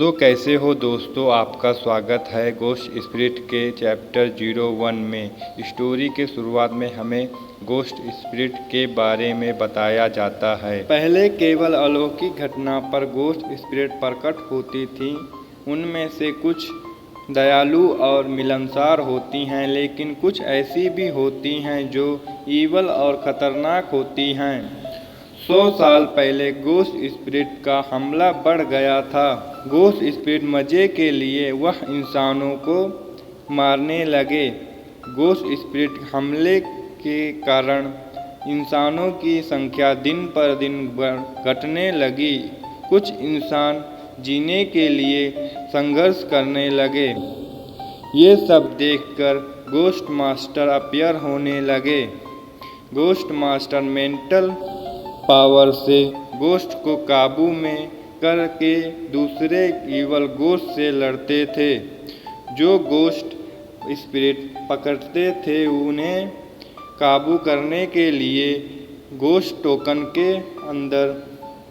कैसे हो दोस्तों, आपका स्वागत है गोस्ट स्पिरिट के चैप्टर 01 में। स्टोरी के शुरुआत में हमें गोस्ट स्पिरिट के बारे में बताया जाता है। पहले केवल अलौकिक घटना पर गोस्ट स्पिरिट प्रकट होती थी। उनमें से कुछ दयालु और मिलनसार होती हैं, लेकिन कुछ ऐसी भी होती हैं जो ईवल और ख़तरनाक होती हैं। 100 साल पहले गोस्ट स्पिरिट का हमला बढ़ गया था। गोस्ट स्पिरिट मज़े के लिए वह इंसानों को मारने लगे। गोस्ट स्पिरिट हमले के कारण इंसानों की संख्या दिन पर दिन घटने लगी। कुछ इंसान जीने के लिए संघर्ष करने लगे। ये सब देखकर गोस्ट मास्टर अपीयर होने लगे। गोस्ट मास्टर मेंटल पावर से गोस्ट को काबू में करके दूसरे ईवल गोस्ट से लड़ते थे। जो गोस्ट स्पिरिट पकड़ते थे उन्हें काबू करने के लिए गोस्ट टोकन के अंदर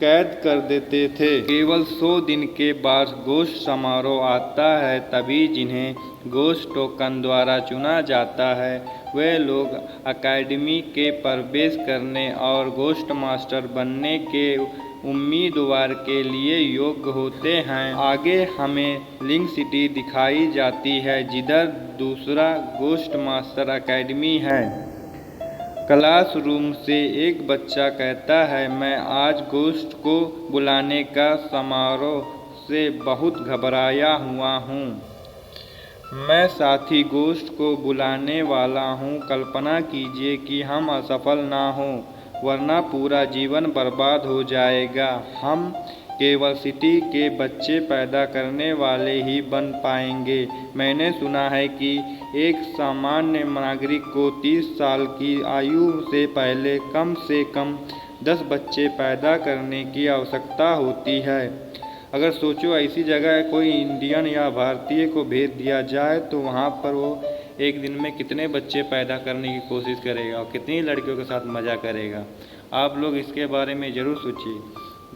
कैद कर देते थे। केवल 100 दिन के बाद गोस्ट समारोह आता है। तभी जिन्हें गोस्ट टोकन द्वारा चुना जाता है वे लोग अकेडमी के प्रवेश करने और गोस्ट मास्टर बनने के उम्मीदवार के लिए योग्य होते हैं। आगे हमें लिंक सिटी दिखाई जाती है, जिधर दूसरा गोस्ट मास्टर अकेडमी है। क्लासरूम से एक बच्चा कहता है, मैं आज गोस्ट को बुलाने का समारोह से बहुत घबराया हुआ हूँ। मैं साथी गोस्ट को बुलाने वाला हूँ। कल्पना कीजिए कि हम असफल ना हों, वरना पूरा जीवन बर्बाद हो जाएगा। हम केवल सिटी के बच्चे पैदा करने वाले ही बन पाएंगे। मैंने सुना है कि एक सामान्य नागरिक को 30 साल की आयु से पहले कम से कम 10 बच्चे पैदा करने की आवश्यकता होती है। अगर सोचो, ऐसी जगह कोई इंडियन या भारतीय को भेज दिया जाए तो वहाँ पर वो एक दिन में कितने बच्चे पैदा करने की कोशिश करेगा और कितनी लड़कियों के साथ मज़ा करेगा। आप लोग इसके बारे में ज़रूर सोचिए।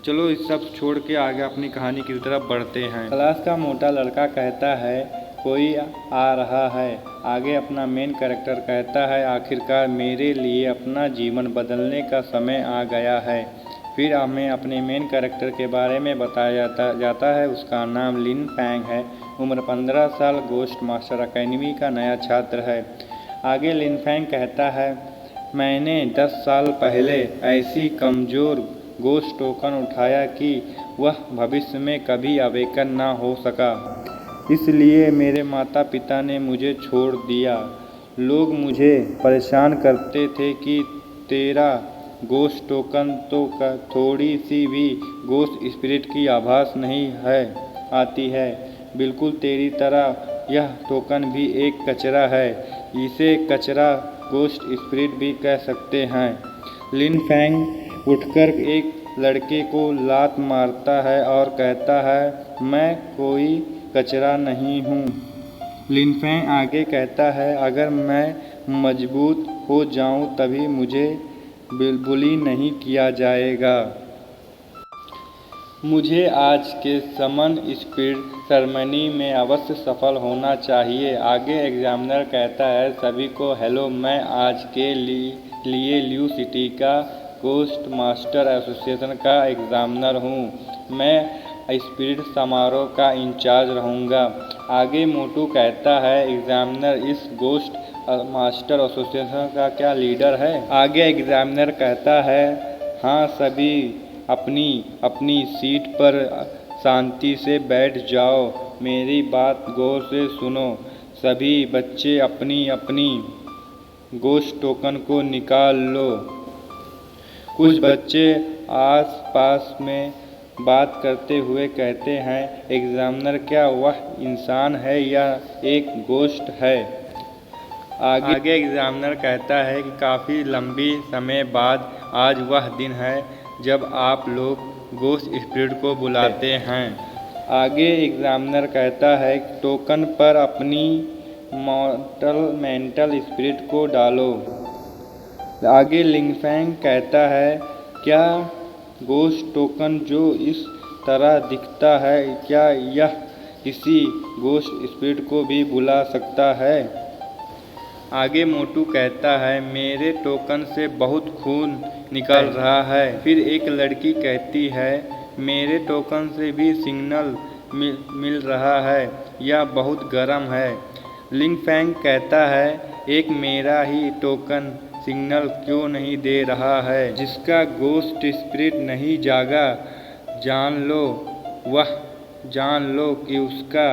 चलो इस सब छोड़ के आगे अपनी कहानी की तरफ बढ़ते हैं। क्लास का मोटा लड़का कहता है, कोई आ रहा है। आगे अपना मेन कैरेक्टर कहता है, आखिरकार मेरे लिए अपना जीवन बदलने का समय आ गया है। फिर हमें अपने मेन कैरेक्टर के बारे में बताया जाता है। उसका नाम लिन फैंग है। उम्र 15 साल, गोस्ट मास्टर अकेडमी का नया छात्र है। आगे लिन फैंग कहता है, मैंने 10 साल पहले ऐसी कमज़ोर गोस्ट टोकन उठाया कि वह भविष्य में कभी अवेकन ना हो सका। इसलिए मेरे माता पिता ने मुझे छोड़ दिया। लोग मुझे परेशान करते थे कि तेरा गोस्ट टोकन तो थोड़ी सी भी गोस्ट स्पिरिट की आभास नहीं है आती है। बिल्कुल तेरी तरह यह टोकन भी एक कचरा है। इसे कचरा गोस्ट स्पिरिट भी कह सकते हैं। लिन फैंग उठकर एक लड़के को लात मारता है और कहता है, मैं कोई कचरा नहीं हूँ। लिन फैंग आगे कहता है, अगर मैं मजबूत हो जाऊँ तभी मुझे बुली नहीं किया जाएगा। मुझे आज के समन स्पिरिट सेरेमनी में अवश्य सफल होना चाहिए। आगे एग्जामिनर कहता है, सभी को हेलो, मैं आज के लिए ल्यू सिटी का गोस्ट मास्टर एसोसिएशन का एग्जामिनर हूँ। मैं स्पिरिट समारोह का इंचार्ज रहूँगा। आगे मोटू कहता है, एग्जामिनर इस गोस्ट मास्टर एसोसिएशन का क्या लीडर है? आगे एग्जामिनर कहता है, हाँ, सभी अपनी अपनी सीट पर शांति से बैठ जाओ। मेरी बात गौर से सुनो। सभी बच्चे अपनी अपनी गोस्ट टोकन को निकाल लो। कुछ बच्चे आस पास में बात करते हुए कहते हैं, एग्जामिनर क्या वह इंसान है या एक गोस्ट है? आगे एग्जामिनर कहता है कि काफ़ी लंबी समय बाद आज वह दिन है जब आप लोग गोस्ट स्पिरिट को बुलाते हैं। आगे एग्जामिनर कहता है, टोकन पर अपनी मेंटल स्पिरिट को डालो। आगे लिन फैंग कहता है, क्या गोस्ट टोकन जो इस तरह दिखता है, क्या यह किसी गोश्त स्पिरिट को भी बुला सकता है? आगे मोटू कहता है, मेरे टोकन से बहुत खून निकल रहा है। फिर एक लड़की कहती है, मेरे टोकन से भी सिग्नल मिल रहा है, यह बहुत गर्म है। लिंग फैंग कहता है, एक मेरा ही टोकन सिग्नल क्यों नहीं दे रहा है? जिसका गोश्त स्पिरिट नहीं जागा, जान लो कि उसका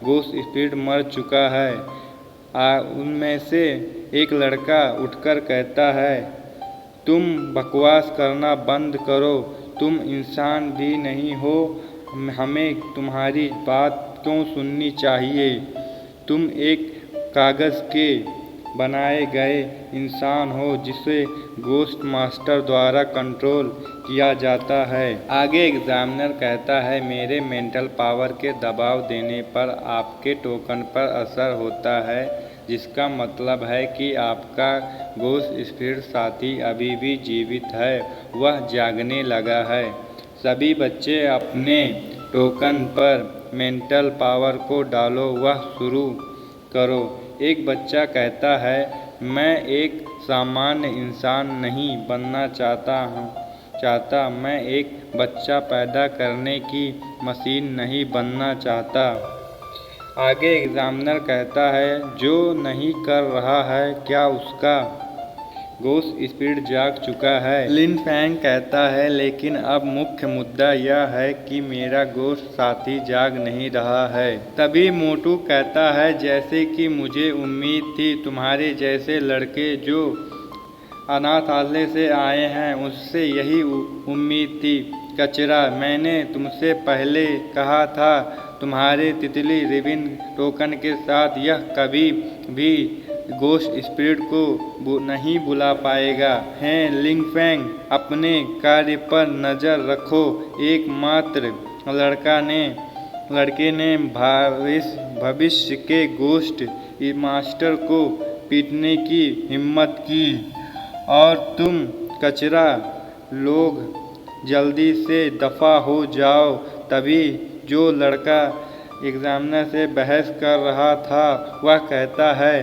गोश्त स्पिरिट मर चुका है। उनमें से एक लड़का उठकर कहता है, तुम बकवास करना बंद करो, तुम इंसान भी नहीं हो, हमें तुम्हारी बात क्यों सुननी चाहिए? तुम एक कागज़ के बनाए गए इंसान हो जिसे गोश्ट मास्टर द्वारा कंट्रोल किया जाता है। आगे एग्जामिनर कहता है, मेरे मेंटल पावर के दबाव देने पर आपके टोकन पर असर होता है, जिसका मतलब है कि आपका गोश्त स्पिरिट साथी अभी भी जीवित है, वह जागने लगा है। सभी बच्चे अपने टोकन पर मेंटल पावर को डालो, वह शुरू करो। एक बच्चा कहता है, मैं एक सामान्य इंसान नहीं बनना चाहता, मैं एक बच्चा पैदा करने की मशीन नहीं बनना चाहता। आगे एग्जामिनर कहता है, जो नहीं कर रहा है, क्या उसका गोश्त स्पिरिट जाग चुका है? लिन फैंग कहता है, लेकिन अब मुख्य मुद्दा यह है कि मेरा गोश्त साथी जाग नहीं रहा है। तभी मोटू कहता है, जैसे कि मुझे उम्मीद थी, तुम्हारे जैसे लड़के जो अनाथालय से आए हैं उससे यही उम्मीद थी। कचरा, मैंने तुमसे पहले कहा था, तुम्हारे तितली रिबन टोकन के साथ यह कभी भी गोश्त स्पिरिट को नहीं बुला पाएगा। हैं लिंग फैंग, अपने कार्य पर नज़र रखो। एकमात्र लड़के ने भविष्य के गोश्त मास्टर को पीटने की हिम्मत की, और तुम कचरा लोग जल्दी से दफ़ा हो जाओ। तभी जो लड़का एग्जामिनर से बहस कर रहा था वह कहता है,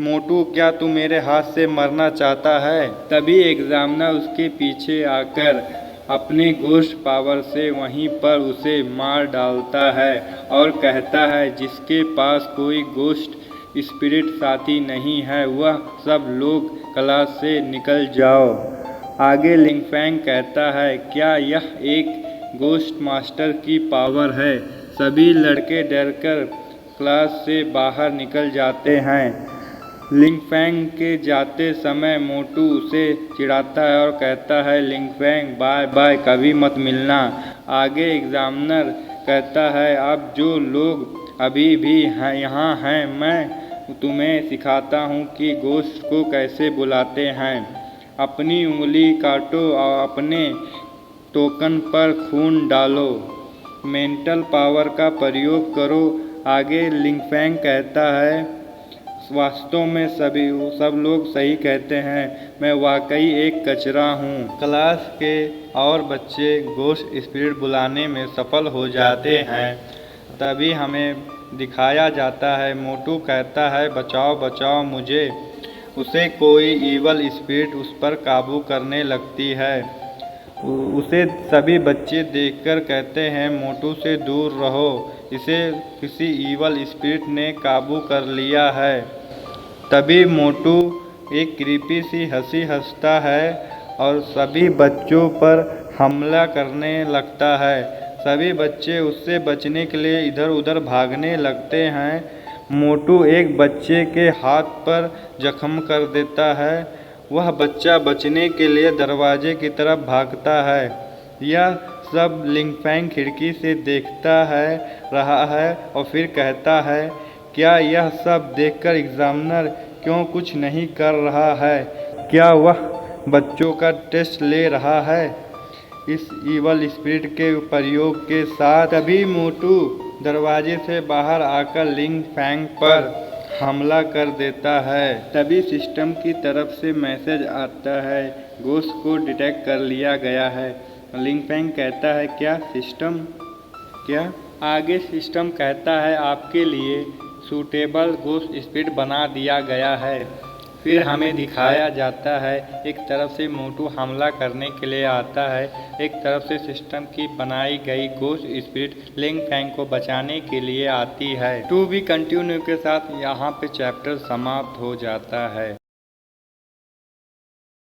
मोटू, क्या तू मेरे हाथ से मरना चाहता है? तभी एग्जामिनर उसके पीछे आकर अपने गोश्त पावर से वहीं पर उसे मार डालता है और कहता है, जिसके पास कोई गोश्त स्पिरिट साथी नहीं है, वह सब लोग क्लास से निकल जाओ। आगे लिंग फैंग कहता है, क्या यह एक गोश्ट मास्टर की पावर है? सभी लड़के डरकर क्लास से बाहर निकल जाते हैं। लिंग फैंग के जाते समय मोटू उसे चिढ़ाता है और कहता है, लिंग फैंग, बाय बाय, कभी मत मिलना। आगे एग्जामिनर कहता है, अब जो लोग अभी भी यहाँ हैं, मैं तुम्हें सिखाता हूँ कि गोश्त को कैसे बुलाते हैं। अपनी उंगली काटो और अपने टोकन पर खून डालो, मेंटल पावर का प्रयोग करो। आगे लिंग फैंग कहता है, वास्तव में सब लोग सही कहते हैं, मैं वाकई एक कचरा हूँ। क्लास के और बच्चे गोश्त स्पिरिट बुलाने में सफल हो जाते हैं। तभी हमें दिखाया जाता है, मोटू कहता है, बचाओ बचाओ मुझे। उसे कोई ईवल स्पिरिट उस पर काबू करने लगती है। उसे सभी बच्चे देखकर कहते हैं, मोटू से दूर रहो, इसे किसी ईवल स्पिरिट ने काबू कर लिया है। तभी मोटू एक क्रीपी सी हंसी हंसता है और सभी बच्चों पर हमला करने लगता है। सभी बच्चे उससे बचने के लिए इधर उधर भागने लगते हैं। मोटू एक बच्चे के हाथ पर जख्म कर देता है। वह बच्चा बचने के लिए दरवाजे की तरफ भागता है। यह सब लिंग फैंग खिड़की से देखता रहा है और फिर कहता है, क्या यह सब देखकर एग्जामिनर क्यों कुछ नहीं कर रहा है? क्या वह बच्चों का टेस्ट ले रहा है इस ईवल स्पिरिट के प्रयोग के साथ? तभी मोटू दरवाजे से बाहर आकर लिंग फैंग पर हमला कर देता है। तभी सिस्टम की तरफ से मैसेज आता है, गोश्त को डिटेक्ट कर लिया गया है, लिंग फैंग कहता है क्या सिस्टम क्या? आगे सिस्टम कहता है आपके लिए सूटेबल घोस्ट स्पिरिट बना दिया गया है। फिर हमें दिखाया जाता है एक तरफ से मोटू हमला करने के लिए आता है, एक तरफ से सिस्टम की बनाई गई घोस्ट स्पिरिट लिंग फैंग को बचाने के लिए आती है। टू बी कंटिन्यू के साथ यहाँ पे चैप्टर समाप्त हो जाता है।